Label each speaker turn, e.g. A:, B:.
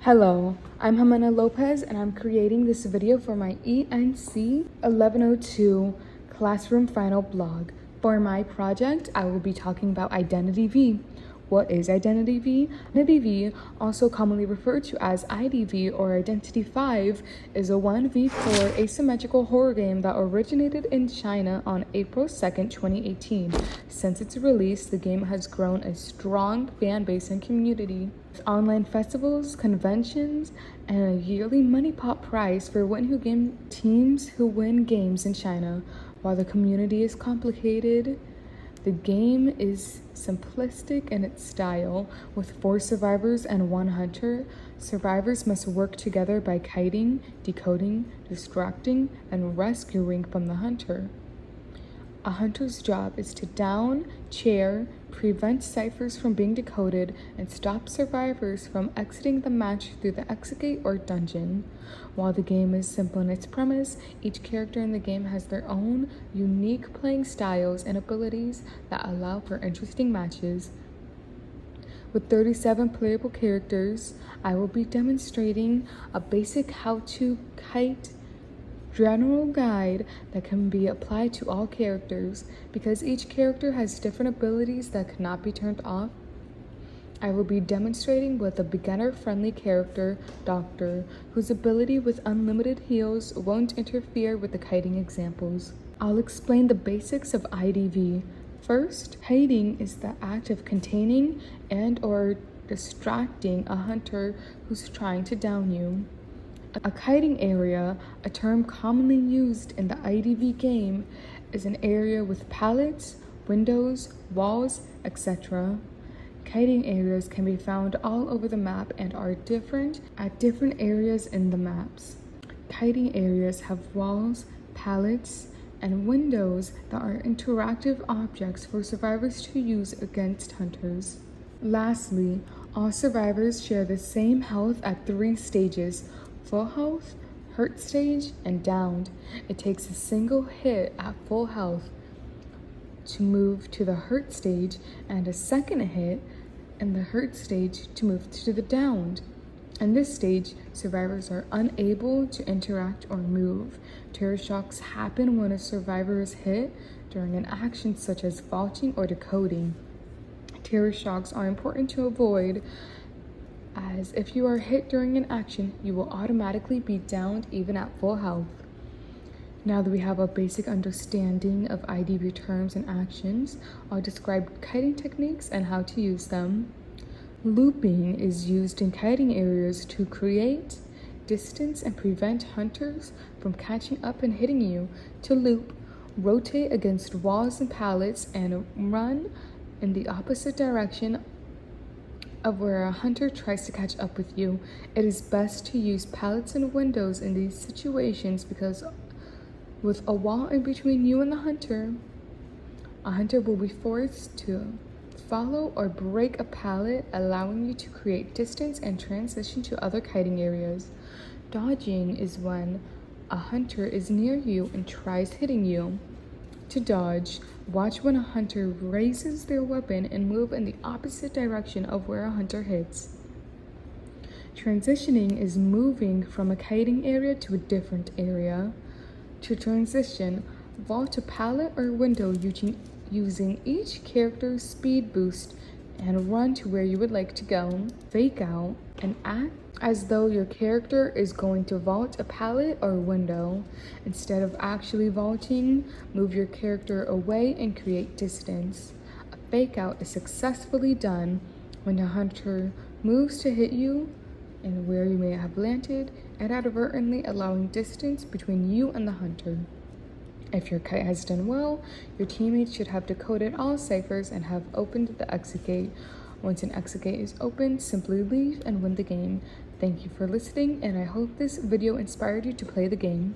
A: Hello, I'm Ximena Lopez and I'm creating this video for my ENC 1102 Classroom Final blog. For my project, I will be talking about Identity V. What is Identity V? Identity V, also commonly referred to as IDV or Identity 5, is a 1v4 asymmetrical horror game that originated in China on April 2nd, 2018. Since its release, the game has grown a strong fan base and community. With online festivals, conventions, and a yearly money pot prize for teams who win games in China. While the community is complicated, the game is simplistic in its style. With 4 survivors and 1 hunter, survivors must work together by kiting, decoding, distracting, and rescuing from the hunter. A hunter's job is to down, chair, prevent ciphers from being decoded, and stop survivors from exiting the match through the exit gate or dungeon. While the game is simple in its premise, each character in the game has their own unique playing styles and abilities that allow for interesting matches. With 37 playable characters, I will be demonstrating a basic how-to kite general guide that can be applied to all characters. Because each character has different abilities that cannot be turned off, I will be demonstrating with a beginner-friendly character, Doctor, whose ability with unlimited heals won't interfere with the kiting examples. I'll explain the basics of IDV. First, kiting is the act of containing and or distracting a hunter who's trying to down you. A kiting area, a term commonly used in the IDV game, is an area with pallets, windows, walls, etc. Kiting areas can be found all over the map and are different at different areas in the maps. Kiting areas have walls, pallets, and windows that are interactive objects for survivors to use against hunters. Lastly, all survivors share the same health at 3 stages: full health, hurt stage, and downed. It takes a single hit at full health to move to the hurt stage and a second hit in the hurt stage to move to the downed. In this stage, survivors are unable to interact or move. Terror shocks happen when a survivor is hit during an action such as vaulting or decoding. Terror shocks are important to avoid, as if you are hit during an action, you will automatically be downed even at full health. Now that we have a basic understanding of IDV terms and actions, I'll describe kiting techniques and how to use them. Looping is used in kiting areas to create distance and prevent hunters from catching up and hitting you. To loop, rotate against walls and pallets and run in the opposite direction of where a hunter tries to catch up with you. It is best to use pallets and windows in these situations because with a wall in between you and the hunter, a hunter will be forced to follow or break a pallet, allowing you to create distance and transition to other kiting areas. Dodging is when a hunter is near you and tries hitting you. To dodge, watch when a hunter raises their weapon and move in the opposite direction of where a hunter hits. Transitioning is moving from a kiting area to a different area. To transition, vault a pallet or window using each character's speed boost and run to where you would like to go. Fake out and act as though your character is going to vault a pallet or window. Instead of actually vaulting, move your character away and create distance. A fake out is successfully done when the hunter moves to hit you and where you may have landed, and inadvertently allowing distance between you and the hunter. If your kite has done well, your teammates should have decoded all ciphers and have opened the exit gate. Once an exit gate is open, simply leave and win the game. Thank you for listening, and I hope this video inspired you to play the game.